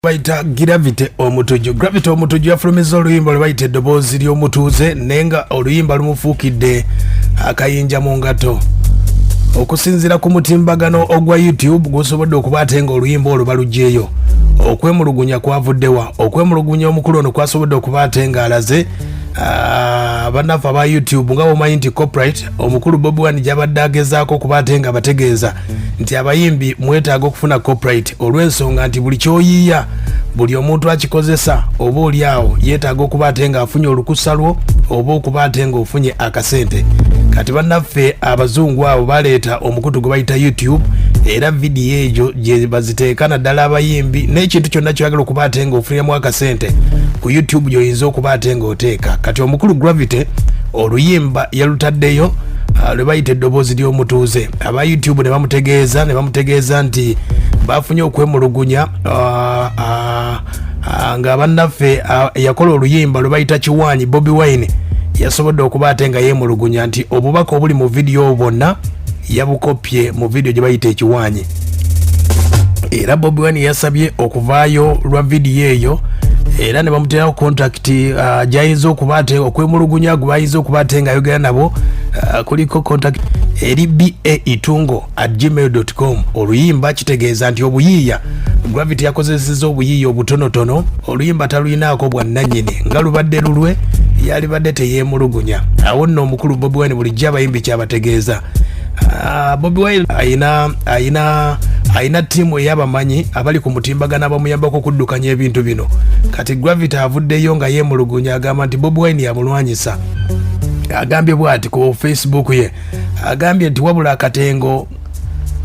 baita gravity omutuju yafulumiza oluyimba lwe bayita eddoboozi ly'omutuuze nenga oluyimba lumufuukidde akayinja mu ngato. Okusinziira ku mutimbagano ogwa YouTube gusobodde okuba ate nga oluyimba olwo balugyeyo. Okwemulugunya kwavuddewa. Okwemulugunya omukulu ono kwasobodde okuba ate nga alaze bannaffe aba YouTube nga bomanyi nti copyright omukulu Bobi Wine gy'abadde agezaako okuba ate nga bategeeza nti abayimbi mwetaaga okufuna copyright olw'ensonga nti buli kyoyiiya buli omuntu akikozesa oba oli awo yeetaaga okuba ate nga afunye olukusa lwo oba okuba ate nga ofunye akasente. Kati bannaffe abazungu abo baleeta omukutu gwe bayita YouTube era vidiyo egyo gye baziteeka naddala abayimbi n'ekintu kyonna kyoyagala okuba ate nga ofuniramu akasente ku YouTube gy'oyinza okuba ate nga oteeka. Kati omukulu Gravity oluyimba yalutaddeyo lwe bayita eddoboozi ly'omutuuze. Aba YouTube ne bamutegeeza nti bafunye okwemulugunya nga bannaffe yakola oluyimba lwe bayita Kiwaanyi Bobi Wine yasobodde okuba ate nga yeemulugunya nti obubaka obuli mu vidiyo bwonna yabukopye mu vidiyo gye bayita Ekiwaanyi. Era Bobi Wine yasabye okuvaayo lwa vidiyo eyo era ne bamuteeraho contact gy'ayinza okuba ate okwemulugunya gwe bayinza okuba ate nga ayogera nabo kuliko contact eri ba.itungo@gmail.com. oluyimba kitegeeza nti obuyiiya Gravity yakozesezza obuyiiya obutonotono oluyimba taluyinaako bwannannyini nga lubadde lulwe yalibadde teyeemulugunya. Awo nno omukulu Bobi Wine bulijjo abayimbi kyabategeeza. Bobi Wine ayina ttiimu ey'abamanyi abali ku mutimbagano abamuyambako okuddukanya ebintu bino. Kati Gravity avuddeyo nga yeemulugunya agamba nti Bobi Wine yamulwanyisa. Agambye bw'ati ku Facebook ye agambye nti wabula akatengo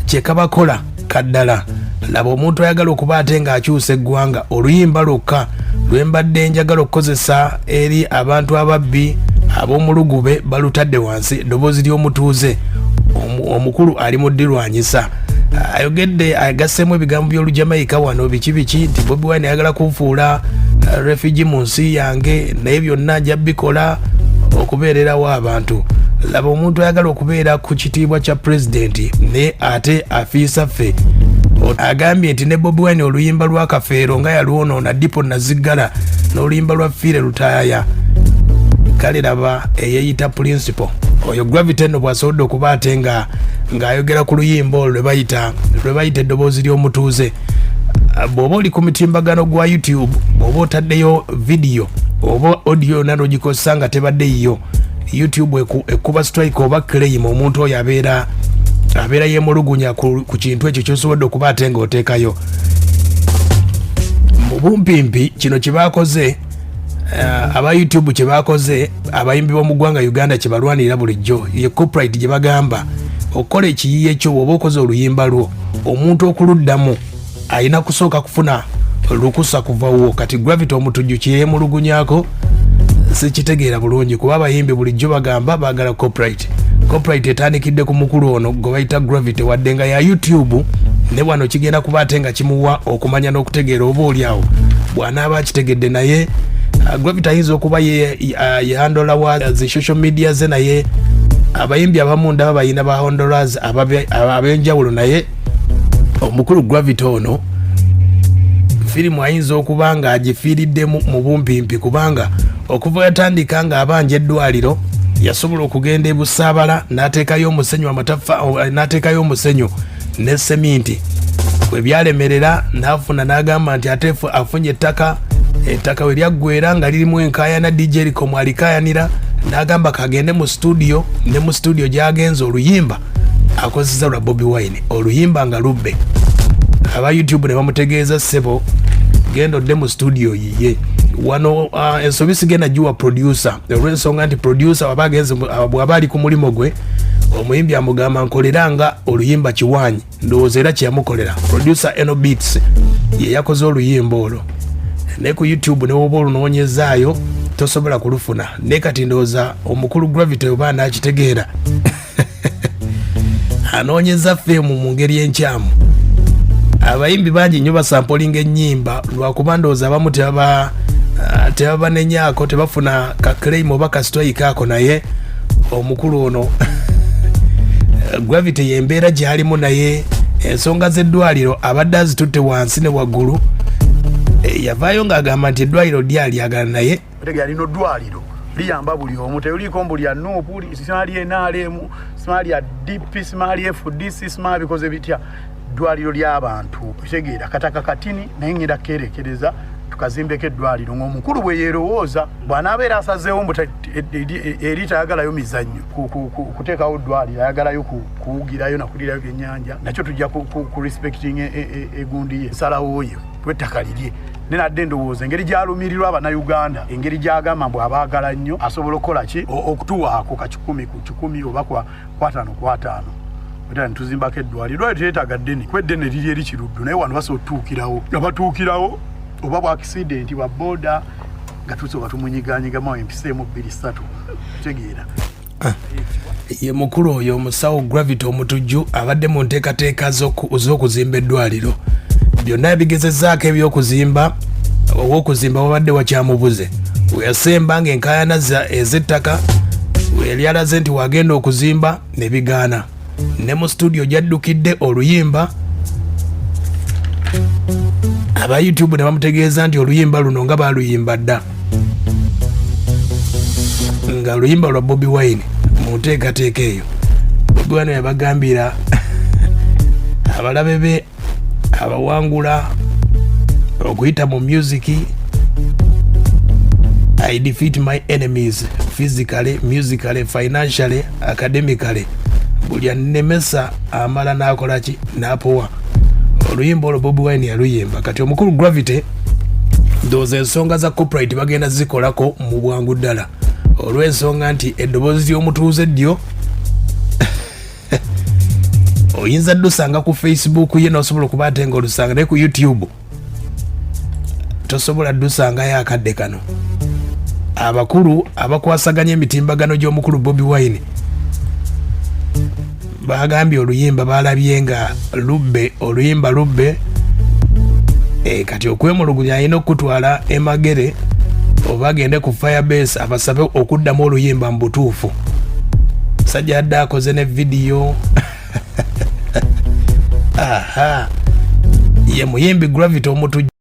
kye kabakola kaddala. Laba omuntu ayagala okuba ate nga akyusa eggwanga oluyimba lwokka lwe mbadde njagala okukozesa eri abantu ababbi ab'omulugube balutadde wansi eddoboozi ly'omutuuze omukulu ali mu ddirwanyisa. Ayogedde agassemu ebigambo by'olujamaika wano biki nti Bobi Wine ayagala kunfuula refugee mu nsi yange naye byonna nja bikola okubeererawo abantu. Laba omuntu ayagala okubeera ku kitiibwa kya pulezidenti ne ate afiisa ffe. Agambye nti ne Bobi Wine oluyimba lwa kafeero nga yalwonoona dipo naziggala n'oluyimba lwa fiire lutaaya. Kale laba eyeeyita principal oyo Gravity nno bw'asobodde okuba ate ng'ayogera ku luyimba olwo lwe bayita eddoboozi ly'omutuuze. Bw'oba oli ku mitimbagano gwa YouTube oba otaddeyo vidiyo oba audio nano gikozesa nga tebadde yiyo YouTube ekuba strike oba claim omuntu oyo abeera yeemulugunya ku kintu ekyo kyosobodde okuba ate nga oteekayo. Mu bumpimpi kino kye baakoze aba YouTube kye baakoze abayimbi b'omu ggwanga Uganda kye balwanirira bulijjo ye copyright gye bagamba okukola ekiyiiye ekyo oba okoze oluyimba lwo omuntu okuluddamu ayina kusooka kufuna lukusa kuvawo. Kati Gravity omutujju kyeyeemulugunyako sikitegeera bulungi kuba abayimbi bulijjo bagamba baagala copyright etandikidde ku mukulu ono gwe bayita Gravity wadde nga ya YouTube ne wano kigenda kuba ate nga kimuwa okumanya n'okutegeera oba oliawo bw'anaaba akitegedde naye Gravity ayinza okuba ye handler wa zi social media ze naye abayimbi abamu ndaba bayina ba handlers ab'enjawulo naye omukulu Gravity ono firimu ayinza okuba nga agifiiriddemu mu bumpimpi kubanga okuva yatandika nga abanja eddwaliro yasobola okugenda e Busaabala n'ateekayo omusenyu ne seminti bwe byalemerera n'afuna n'agamba nti ate afunye ettaka we lyaggwera nga lirimu enkaayana DJ Likomu alikaayanira n'agamba kagende mu studio ne mu studio gy'agenza oluyimba akozesa lwa Bobi Wine oluyimba nga lubbe. Aba YouTube ne bamutegeeza ssebo genda odde mu studio yiye wano ensobi sigenda giwa producer olw'ensonga nti producer bw'aba ali ku mulimo gwe omuyimbi amugamba nkoleranga oluyimba Kiwaanyi ndowooza era kyeyamukolera producer Eno Beats ye yakoze oluyimba olwo ne ku YouTube ne woba olunoonyezaayo tosobola kulufuna ne kati ndowooza omukulu Gravity oba anakitegeera anoonyeza ffeemu mu ngeri enkyamu. Abayimbi bangi nnyo basampolinga ennyimba lwakuba ndowooza abamu tebabanenyaako tebafuna ka claim oba ka strike ako naye omukulu ono Gravity yembeera gy'alimu naye ensonga z'eddwaliro abadde azitutte wansi ne waggulu yavaayo ng'agamba nti eddwaliro lyaliagana naye Otega lino ddwaliro liyamba buli omu teliko mbu lya Nuupu simaali NRM simaali ya DP simaali FDC simaali bikoze bitya ddwaliro ly'abantu kitegeera kataka katini naye ngenda kerekereza tukazimbeko eddwaliro ng'omukulu bwe yeerowooza bw'anaabeera asazeewo mbu eri tayagalayo mizannyo kuteekawo ddwaliro ayagalayo kuwugirayo nakulirayo byennyanja nakyo tujja ku respecting egundi ye nsalawo ye kw'ettaka lirye nenadde ndowooza engeri gy'alumirirwa Abannayuganda engeri gy'agamba mbu abaagala nnyo asobola okukola ki okutuwaako ka 10 ku 10 oba kwa 5 ku 5 era ntuzimbako eddwaliro teetaaga ddene kuba eddene liri eri kiruddu naye wano basobola otuukirawo abatuukirawo oba bwa accident wa boda nga tusobola tumunyiganyigamu empiseemu 2-3 tegeera ye mukulu oyo omusawo Gravity omutujju abadde mu nteekateeka z'okuzimba eddwaliro byonna ebigezezzaako eby'okuzimba ow'okuzimba wabadde wakyamubuze weyasemba ng'enkaayana ez'ettaka yali alaze nti wagenda okuzimba ne bigaana ne mu studio gyaddukidde oluyimba aba YouTube ne bamutegeeza nti oluyimba luno nga baluyimba dda nga luyimba lwa Bobi Wine mu nteekateeka eyo Bobi Wine yabagambira abalabe be abawangula okuyita mu music I defeat my enemies physically, musically, financially, academically buli anemesa amala n'akola ki n'apowa oluyimba olwo Bobi Wine yaluyimba kati omukulu Gravity ndowooza ensonga za copyright bagenda zikolako mu bwangu ddala olw'ensonga nti eddoboozi ly'omutuuze ddyo oyinza ddusanga ku Facebook ye n'osobola okuba ate nga olusanga naye ku YouTube tosobola ddusangayo akadde kano abakulu abakwasaganya emitimbagano gy'omukulu Bobi Wine bagambye oluyimba balabye nga oluyimba lubbe kati okwemulugunya alina okutwala emagere oba agende ku Firebase abasabe okuddamu oluyimba mu butuufu sajja adde akoze ne vidiyo ye muyimbi Gravity omutujju